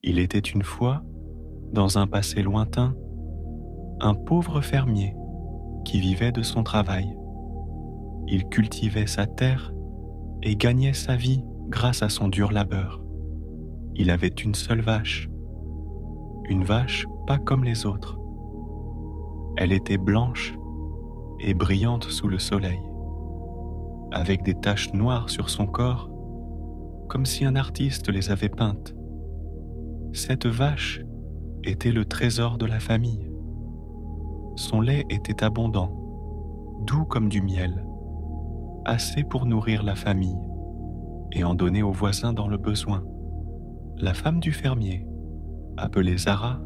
Il était une fois, dans un passé lointain, un pauvre fermier qui vivait de son travail. Il cultivait sa terre et gagnait sa vie grâce à son dur labeur. Il avait une seule vache, une vache pas comme les autres. Elle était blanche et brillante sous le soleil, avec des taches noires sur son corps, comme si un artiste les avait peintes. Cette vache était le trésor de la famille. Son lait était abondant, doux comme du miel, assez pour nourrir la famille et en donner aux voisins dans le besoin. La femme du fermier, appelée Zara,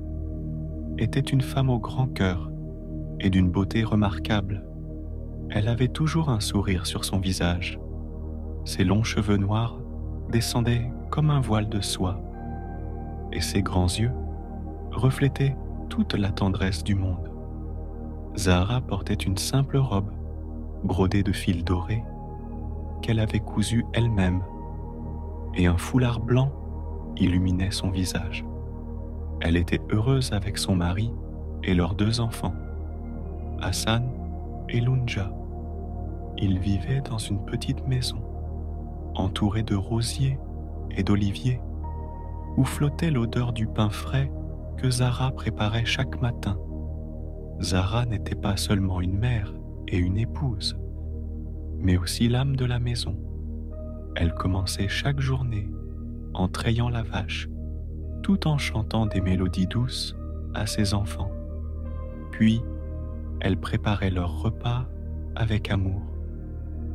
était une femme au grand cœur et d'une beauté remarquable. Elle avait toujours un sourire sur son visage. Ses longs cheveux noirs descendaient comme un voile de soie, et ses grands yeux reflétaient toute la tendresse du monde. Zahra portait une simple robe brodée de fils dorés qu'elle avait cousue elle-même, et un foulard blanc illuminait son visage. Elle était heureuse avec son mari et leurs 2 enfants, Hassan et Lunja. Ils vivaient dans une petite maison, entourée de rosiers et d'oliviers, où flottait l'odeur du pain frais que Zahra préparait chaque matin. Zahra n'était pas seulement une mère et une épouse, mais aussi l'âme de la maison. Elle commençait chaque journée en trayant la vache, tout en chantant des mélodies douces à ses enfants. Puis, elle préparait leur repas avec amour.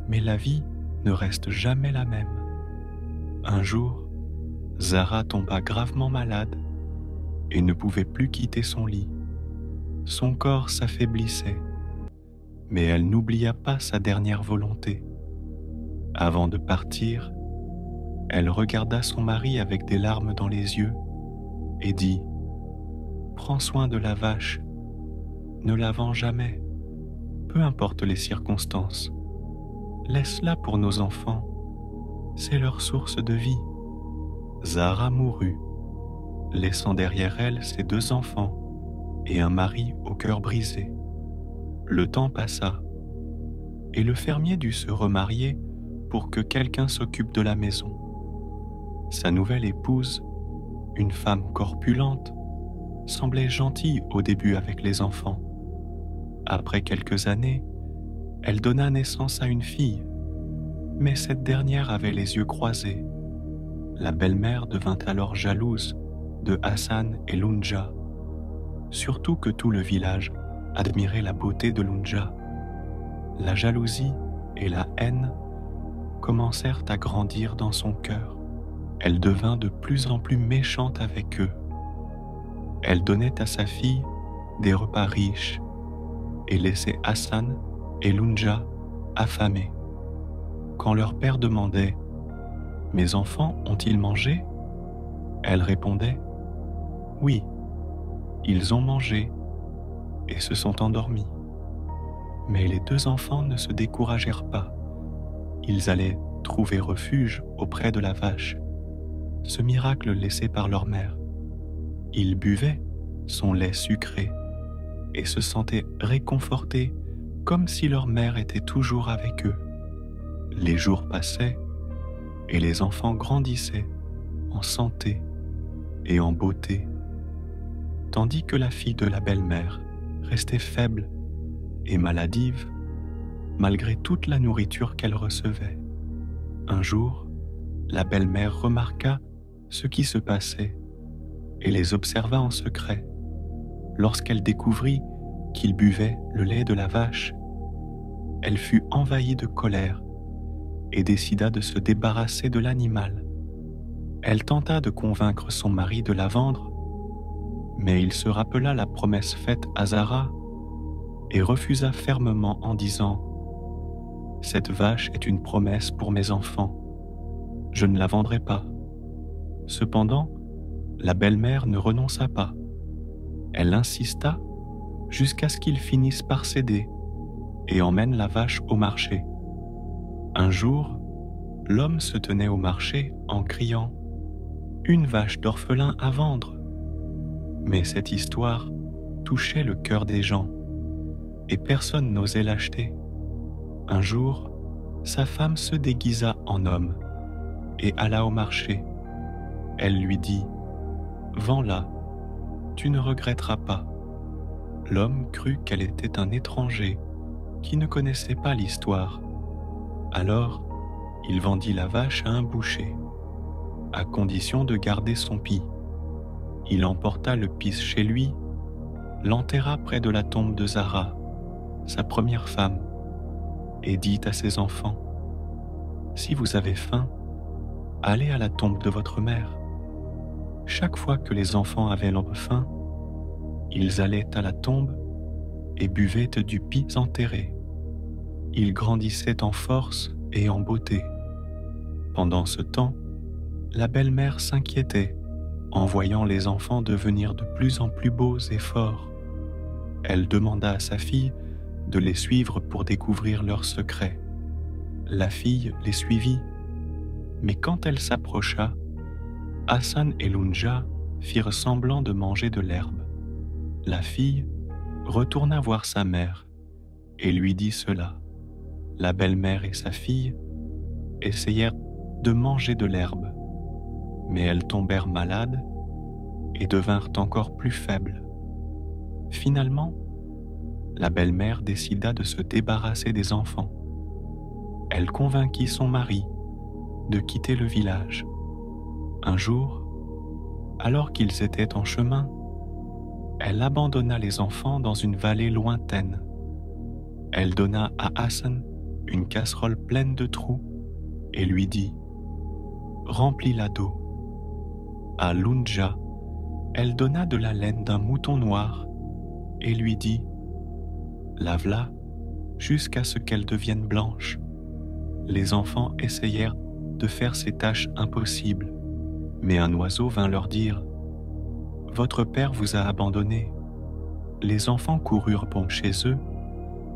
Mais la vie ne reste jamais la même. Un jour, Zahra tomba gravement malade et ne pouvait plus quitter son lit. Son corps s'affaiblissait, mais elle n'oublia pas sa dernière volonté. Avant de partir, elle regarda son mari avec des larmes dans les yeux et dit « Prends soin de la vache, ne la vends jamais, peu importe les circonstances. Laisse-la pour nos enfants, c'est leur source de vie. » Zahra mourut, laissant derrière elle ses 2 enfants et un mari au cœur brisé. Le temps passa, et le fermier dut se remarier pour que quelqu'un s'occupe de la maison. Sa nouvelle épouse, une femme corpulente, semblait gentille au début avec les enfants. Après quelques années, elle donna naissance à une fille, mais cette dernière avait les yeux croisés. La belle-mère devint alors jalouse de Hassan et Lunja, surtout que tout le village admirait la beauté de Lunja. La jalousie et la haine commencèrent à grandir dans son cœur. Elle devint de plus en plus méchante avec eux. Elle donnait à sa fille des repas riches et laissait Hassan et Lunja affamés. Quand leur père demandait « Mes enfants ont-ils mangé ?» elle répondait « Oui, ils ont mangé et se sont endormis. » Mais les 2 enfants ne se découragèrent pas. Ils allaient trouver refuge auprès de la vache, ce miracle laissé par leur mère. Ils buvaient son lait sucré et se sentaient réconfortés comme si leur mère était toujours avec eux. Les jours passaient et les enfants grandissaient en santé et en beauté, tandis que la fille de la belle-mère restait faible et maladive malgré toute la nourriture qu'elle recevait. Un jour, la belle-mère remarqua ce qui se passait et les observa en secret. Lorsqu'elle découvrit qu'ils buvaient le lait de la vache, elle fut envahie de colère et décida de se débarrasser de l'animal. Elle tenta de convaincre son mari de la vendre, mais il se rappela la promesse faite à Zahra et refusa fermement en disant « Cette vache est une promesse pour mes enfants. Je ne la vendrai pas. » Cependant, la belle-mère ne renonça pas. Elle insista jusqu'à ce qu'il finisse par céder et emmène la vache au marché. Un jour, l'homme se tenait au marché en criant une vache d'orphelin à vendre. Mais cette histoire touchait le cœur des gens et personne n'osait l'acheter. Un jour, sa femme se déguisa en homme et alla au marché. Elle lui dit « Vends-la, tu ne regretteras pas. » L'homme crut qu'elle était un étranger qui ne connaissait pas l'histoire. Alors, il vendit la vache à un boucher, à condition de garder son pis. Il emporta le pis chez lui, l'enterra près de la tombe de Zara, sa première femme, et dit à ses enfants « Si vous avez faim, allez à la tombe de votre mère. » Chaque fois que les enfants avaient faim, ils allaient à la tombe et buvaient du pis enterré. Ils grandissaient en force et en beauté. Pendant ce temps, la belle-mère s'inquiétait en voyant les enfants devenir de plus en plus beaux et forts. Elle demanda à sa fille de les suivre pour découvrir leurs secrets. La fille les suivit, mais quand elle s'approcha, Hassan et Lunja firent semblant de manger de l'herbe. La fille retourna voir sa mère et lui dit cela. La belle-mère et sa fille essayèrent de manger de l'herbe, mais elles tombèrent malades et devinrent encore plus faibles. Finalement, la belle-mère décida de se débarrasser des enfants. Elle convainquit son mari de quitter le village. Un jour, alors qu'ils étaient en chemin, elle abandonna les enfants dans une vallée lointaine. Elle donna à Hassan une casserole pleine de trous et lui dit « Remplis-la d'eau ». À Lunja, elle donna de la laine d'un mouton noir et lui dit « Lave-la jusqu'à ce qu'elle devienne blanche ». Les enfants essayèrent de faire ces tâches impossibles, mais un oiseau vint leur dire « Votre père vous a abandonné ». Les enfants coururent bon chez eux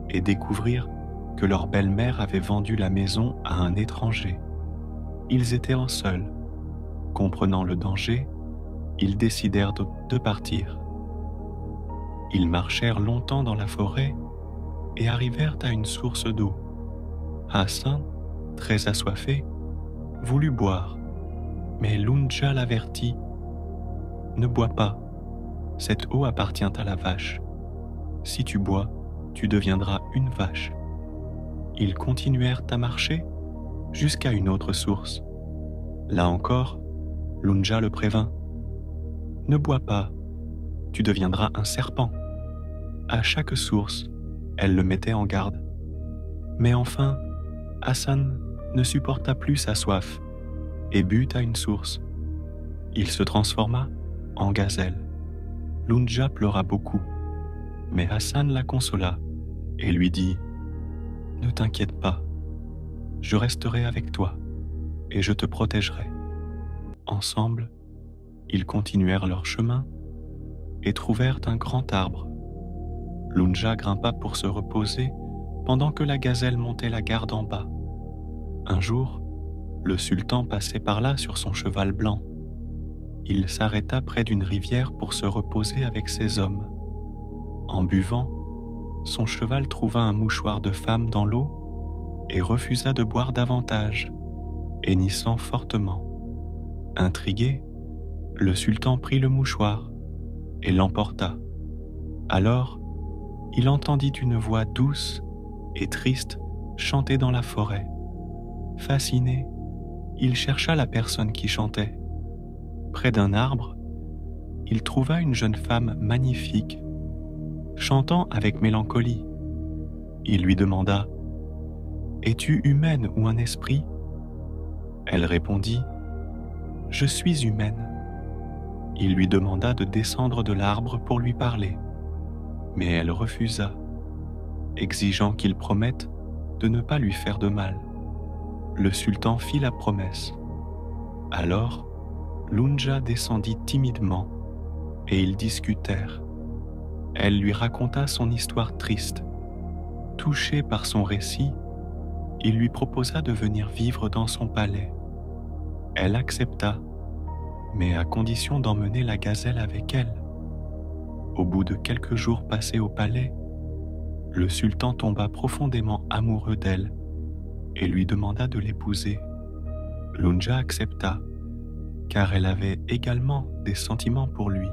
et découvrirent que leur belle-mère avait vendu la maison à un étranger. Ils étaient en seuls. Comprenant le danger, ils décidèrent de partir. Ils marchèrent longtemps dans la forêt et arrivèrent à une source d'eau. Hassan, très assoiffé, voulut boire, mais Lunja l'avertit « Ne bois pas, cette eau appartient à la vache. Si tu bois, tu deviendras une vache. » Ils continuèrent à marcher jusqu'à une autre source. Là encore, Lunja le prévint « Ne bois pas, tu deviendras un serpent. » À chaque source, elle le mettait en garde. Mais enfin, Hassan ne supporta plus sa soif et but à une source. Il se transforma en gazelle. Lunja pleura beaucoup, mais Hassan la consola et lui dit « Ne t'inquiète pas, je resterai avec toi et je te protégerai. » Ensemble, ils continuèrent leur chemin et trouvèrent un grand arbre. Lunja grimpa pour se reposer pendant que la gazelle montait la garde en bas. Un jour, le sultan passait par là sur son cheval blanc. Il s'arrêta près d'une rivière pour se reposer avec ses hommes. En buvant, son cheval trouva un mouchoir de femme dans l'eau et refusa de boire davantage, hennissant fortement. Intrigué, le sultan prit le mouchoir et l'emporta. Alors, il entendit une voix douce et triste chanter dans la forêt. Fasciné, il chercha la personne qui chantait. Près d'un arbre, il trouva une jeune femme magnifique, chantant avec mélancolie. Il lui demanda « Es-tu humaine ou un esprit ?» Elle répondit « Je suis humaine. » Il lui demanda de descendre de l'arbre pour lui parler, mais elle refusa, exigeant qu'il promette de ne pas lui faire de mal. Le sultan fit la promesse. Alors, Lunja descendit timidement et ils discutèrent. Elle lui raconta son histoire triste. Touché par son récit, il lui proposa de venir vivre dans son palais. Elle accepta, mais à condition d'emmener la gazelle avec elle. Au bout de quelques jours passés au palais, le sultan tomba profondément amoureux d'elle et lui demanda de l'épouser. Lunja accepta, car elle avait également des sentiments pour lui.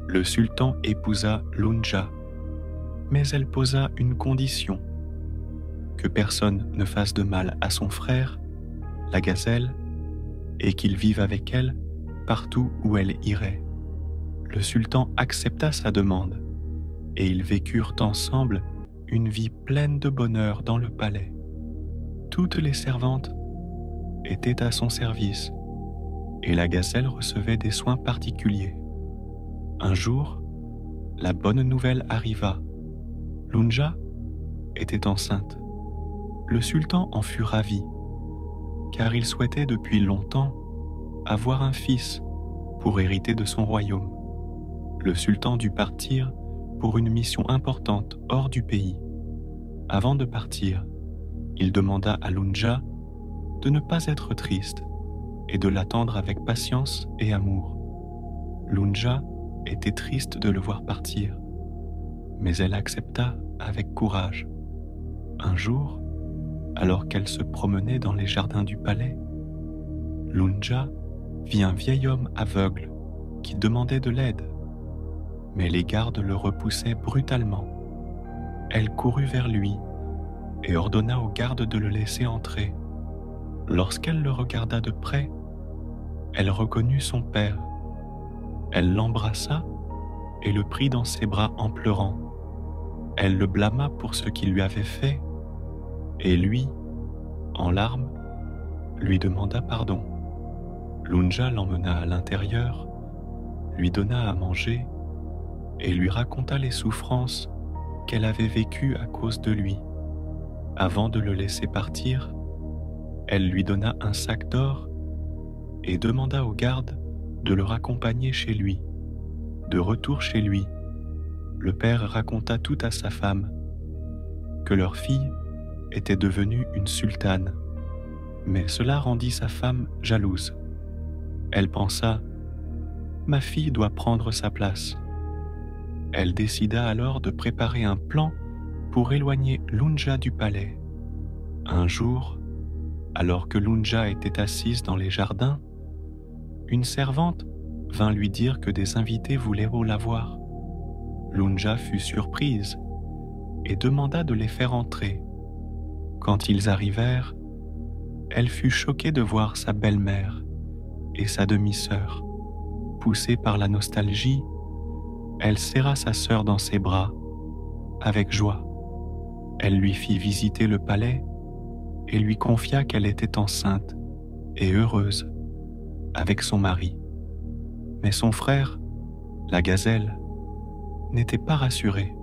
Le sultan épousa Lunja, mais elle posa une condition: que personne ne fasse de mal à son frère, la gazelle, et qu'il vive avec elle partout où elle irait. Le sultan accepta sa demande, et ils vécurent ensemble une vie pleine de bonheur dans le palais. Toutes les servantes étaient à son service, et la gazelle recevait des soins particuliers. Un jour, la bonne nouvelle arriva. Lunja était enceinte. Le sultan en fut ravi, car il souhaitait depuis longtemps avoir un fils pour hériter de son royaume. Le sultan dut partir pour une mission importante hors du pays. Avant de partir, il demanda à Lunja de ne pas être triste et de l'attendre avec patience et amour. Lunja était triste de le voir partir, mais elle accepta avec courage. Un jour, alors qu'elle se promenait dans les jardins du palais, Lunja vit un vieil homme aveugle qui demandait de l'aide, mais les gardes le repoussaient brutalement. Elle courut vers lui et ordonna aux gardes de le laisser entrer. Lorsqu'elle le regarda de près, elle reconnut son père. Elle l'embrassa et le prit dans ses bras en pleurant. Elle le blâma pour ce qu'il lui avait fait, et lui, en larmes, lui demanda pardon. Lunja l'emmena à l'intérieur, lui donna à manger et lui raconta les souffrances qu'elle avait vécues à cause de lui. Avant de le laisser partir, elle lui donna un sac d'or et demanda aux gardes de le raccompagner chez lui. De retour chez lui, le père raconta tout à sa femme, que leur fille était devenue une sultane. Mais cela rendit sa femme jalouse. Elle pensa: « Ma fille doit prendre sa place. » Elle décida alors de préparer un plan pour éloigner Lunja du palais. Un jour, alors que Lunja était assise dans les jardins, une servante vint lui dire que des invités voulaient la voir. Lunja fut surprise et demanda de les faire entrer. Quand ils arrivèrent, elle fut choquée de voir sa belle-mère et sa demi-sœur. Poussée par la nostalgie, elle serra sa sœur dans ses bras, avec joie. Elle lui fit visiter le palais et lui confia qu'elle était enceinte et heureuse avec son mari. Mais son frère, la gazelle, n'était pas rassuré.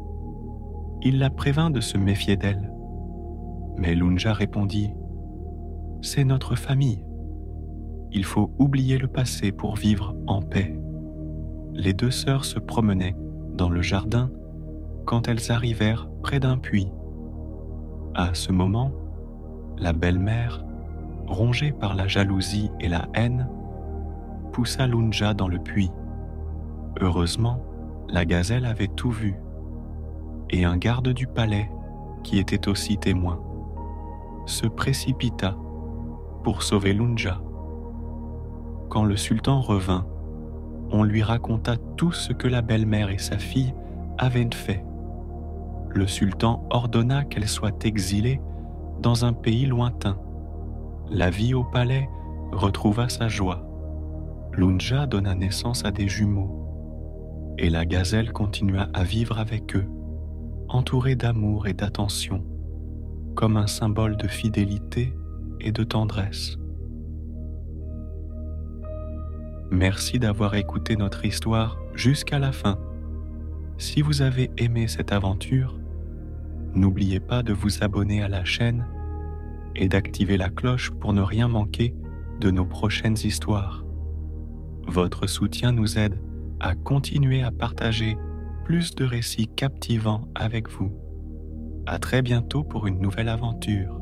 Il la prévint de se méfier d'elle. Mais Lunja répondit: « C'est notre famille. Il faut oublier le passé pour vivre en paix. » Les deux sœurs se promenaient dans le jardin quand elles arrivèrent près d'un puits. À ce moment, la belle-mère, rongée par la jalousie et la haine, poussa Lunja dans le puits. Heureusement, la gazelle avait tout vu, et un garde du palais, qui était aussi témoin, se précipita pour sauver Lunja. Quand le sultan revint, on lui raconta tout ce que la belle-mère et sa fille avaient fait. Le sultan ordonna qu'elle soit exilée dans un pays lointain. La vie au palais retrouva sa joie. Lunja donna naissance à des jumeaux, et la gazelle continua à vivre avec eux, entourée d'amour et d'attention, comme un symbole de fidélité et de tendresse. Merci d'avoir écouté notre histoire jusqu'à la fin. Si vous avez aimé cette aventure, n'oubliez pas de vous abonner à la chaîne et d'activer la cloche pour ne rien manquer de nos prochaines histoires. Votre soutien nous aide à continuer à partager plus de récits captivants avec vous. À très bientôt pour une nouvelle aventure.